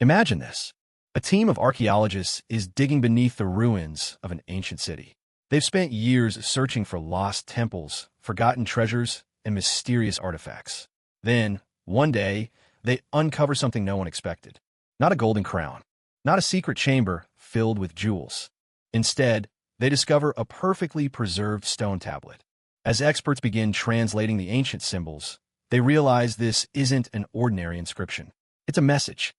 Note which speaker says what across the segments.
Speaker 1: Imagine this. A team of archaeologists is digging beneath the ruins of an ancient city. They've spent years searching for lost temples, forgotten treasures, and mysterious artifacts. Then, one day, they uncover something no one expected. Not a golden crown, not a secret chamber filled with jewels. Instead, they discover a perfectly preserved stone tablet. As experts begin translating the ancient symbols, they realize this isn't an ordinary inscription. It's a message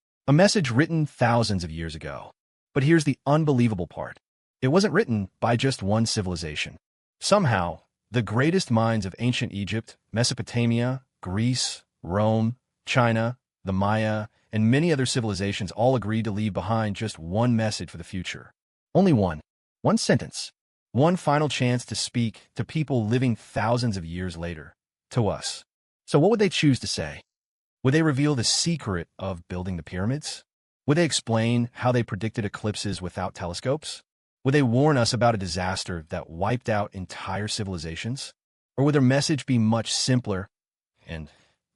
Speaker 1: written thousands of years ago. But here's the unbelievable part. It wasn't written by just one civilization. Somehow, the greatest minds of ancient Egypt, Mesopotamia, Greece, Rome, China, the Maya, and many other civilizations all agreed to leave behind just one message for the future. Only one. One sentence. One final chance to speak to people living thousands of years later. To us. So what would they choose to say? Would they reveal the secret of building the pyramids? Would they explain how they predicted eclipses without telescopes? Would they warn us about a disaster that wiped out entire civilizations? Or would their message be much simpler and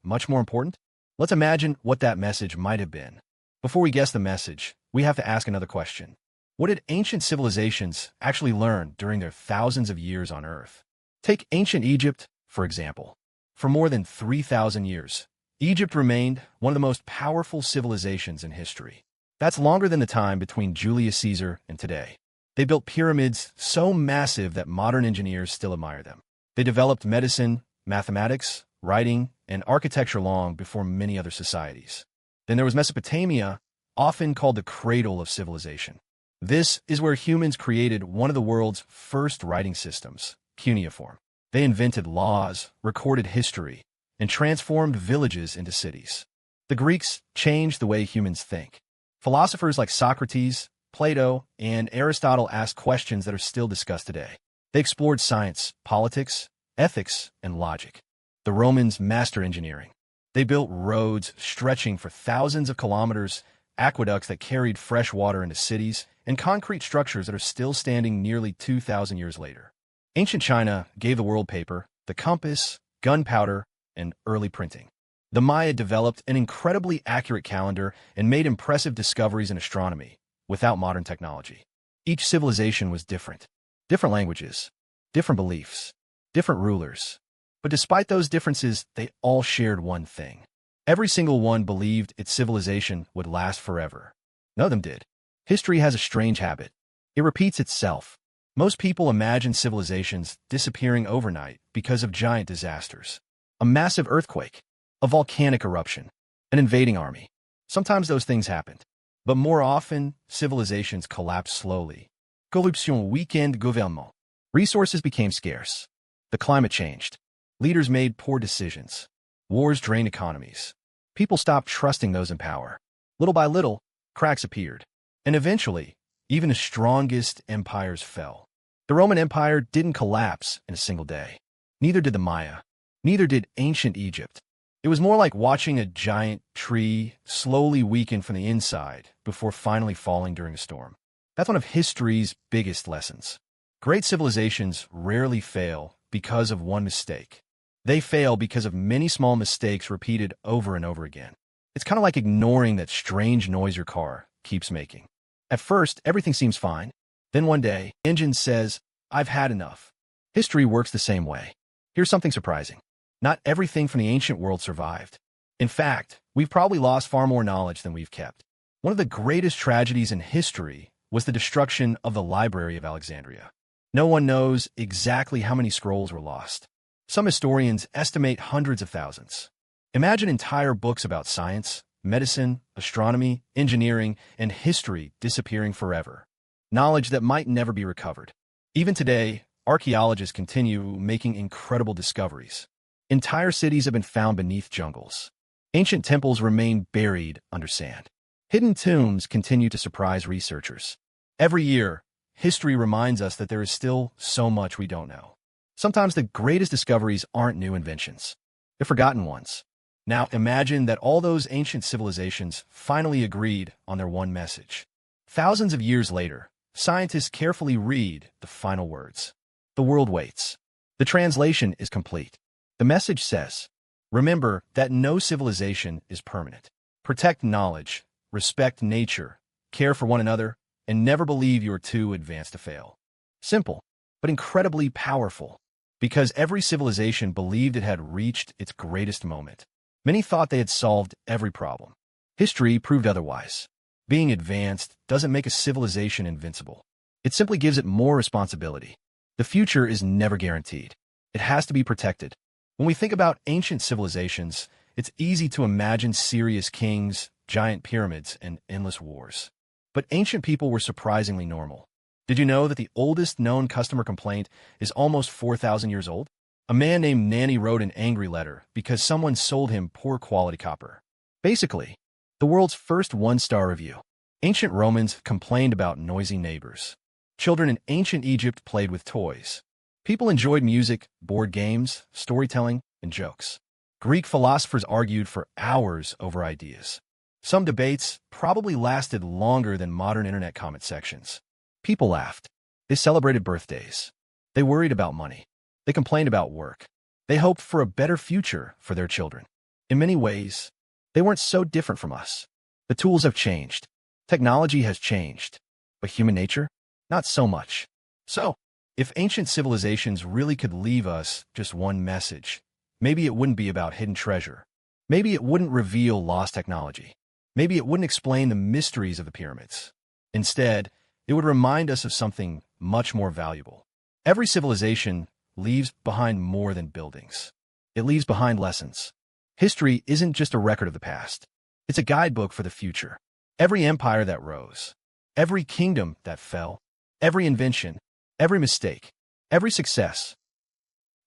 Speaker 1: much more important? Let's imagine what that message might have been. Before we guess the message, we have to ask another question. What did ancient civilizations actually learn during their thousands of years on Earth? Take ancient Egypt, for example. For more than 3,000 years, Egypt remained one of the most powerful civilizations in history. That's longer than the time between Julius Caesar and today. They built pyramids so massive that modern engineers still admire them. They developed medicine, mathematics, writing, and architecture long before many other societies. Then there was Mesopotamia, often called the cradle of civilization. This is where humans created one of the world's first writing systems, cuneiform. They invented laws, recorded history, and transformed villages into cities. The Greeks changed the way humans think. Philosophers like Socrates, Plato, and Aristotle asked questions that are still discussed today. They explored science, politics, ethics, and logic. The Romans mastered engineering. They built roads stretching for thousands of kilometers, aqueducts that carried fresh water into cities, and concrete structures that are still standing nearly 2,000 years later. Ancient China gave the world paper, the compass, gunpowder, and early printing. The Maya developed an incredibly accurate calendar and made impressive discoveries in astronomy without modern technology. Each civilization was different. Different languages, different beliefs, different rulers. But despite those differences, they all shared one thing. Every single one believed its civilization would last forever. None of them did. History has a strange habit. It repeats itself. Most people imagine civilizations disappearing overnight because of giant disasters. A massive earthquake, a volcanic eruption, an invading army. Sometimes those things happened. But more often, civilizations collapsed slowly. Corruption weakened gouvernement. Resources became scarce. The climate changed. Leaders made poor decisions. Wars drained economies. People stopped trusting those in power. Little by little, cracks appeared. And eventually, even the strongest empires fell. The Roman Empire didn't collapse in a single day. Neither did the Maya. Neither did ancient Egypt. It was more like watching a giant tree slowly weaken from the inside before finally falling during a storm. That's one of history's biggest lessons. Great civilizations rarely fail because of one mistake. They fail because of many small mistakes repeated over and over again. It's kind of like ignoring that strange noise your car keeps making. At first, everything seems fine. Then one day, the engine says, "I've had enough." History works the same way. Here's something surprising. Not everything from the ancient world survived. In fact, we've probably lost far more knowledge than we've kept. One of the greatest tragedies in history was the destruction of the Library of Alexandria. No one knows exactly how many scrolls were lost. Some historians estimate hundreds of thousands. Imagine entire books about science, medicine, astronomy, engineering, and history disappearing forever. Knowledge that might never be recovered. Even today, archaeologists continue making incredible discoveries. Entire cities have been found beneath jungles. Ancient temples remain buried under sand. Hidden tombs continue to surprise researchers. Every year, history reminds us that there is still so much we don't know. Sometimes the greatest discoveries aren't new inventions. They're forgotten ones. Now imagine that all those ancient civilizations finally agreed on their one message. Thousands of years later, scientists carefully read the final words. The world waits. The translation is complete. The message says, remember that no civilization is permanent. Protect knowledge, respect nature, care for one another, and never believe you're too advanced to fail. Simple, but incredibly powerful, because every civilization believed it had reached its greatest moment. Many thought they had solved every problem. History proved otherwise. Being advanced doesn't make a civilization invincible. It simply gives it more responsibility. The future is never guaranteed. It has to be protected. When we think about ancient civilizations, it's easy to imagine serious kings, giant pyramids, and endless wars. But ancient people were surprisingly normal. Did you know that the oldest known customer complaint is almost 4,000 years old? A man named Nanny wrote an angry letter because someone sold him poor quality copper. Basically, the world's first one-star review. Ancient Romans complained about noisy neighbors. Children in ancient Egypt played with toys. People enjoyed music, board games, storytelling, and jokes. Greek philosophers argued for hours over ideas. Some debates probably lasted longer than modern internet comment sections. People laughed. They celebrated birthdays. They worried about money. They complained about work. They hoped for a better future for their children. In many ways, they weren't so different from us. The tools have changed. Technology has changed. But human nature? Not so much. So, if ancient civilizations really could leave us just one message, maybe it wouldn't be about hidden treasure. Maybe it wouldn't reveal lost technology. Maybe it wouldn't explain the mysteries of the pyramids. Instead, it would remind us of something much more valuable. Every civilization leaves behind more than buildings. It leaves behind lessons. History isn't just a record of the past. It's a guidebook for the future. Every empire that rose, every kingdom that fell, every invention, every mistake, every success.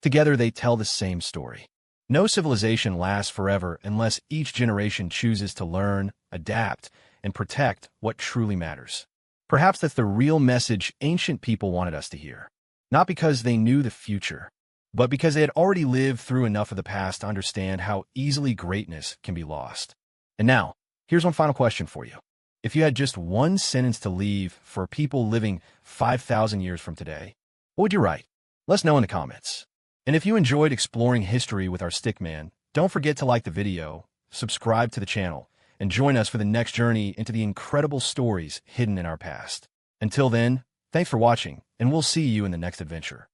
Speaker 1: Together they tell the same story. No civilization lasts forever unless each generation chooses to learn, adapt, and protect what truly matters. Perhaps that's the real message ancient people wanted us to hear. Not because they knew the future, but because they had already lived through enough of the past to understand how easily greatness can be lost. And now, here's one final question for you. If you had just one sentence to leave for people living 5,000 years from today, what would you write? Let us know in the comments. And if you enjoyed exploring history with our Stickman, don't forget to like the video, subscribe to the channel, and join us for the next journey into the incredible stories hidden in our past. Until then, thanks for watching, and we'll see you in the next adventure.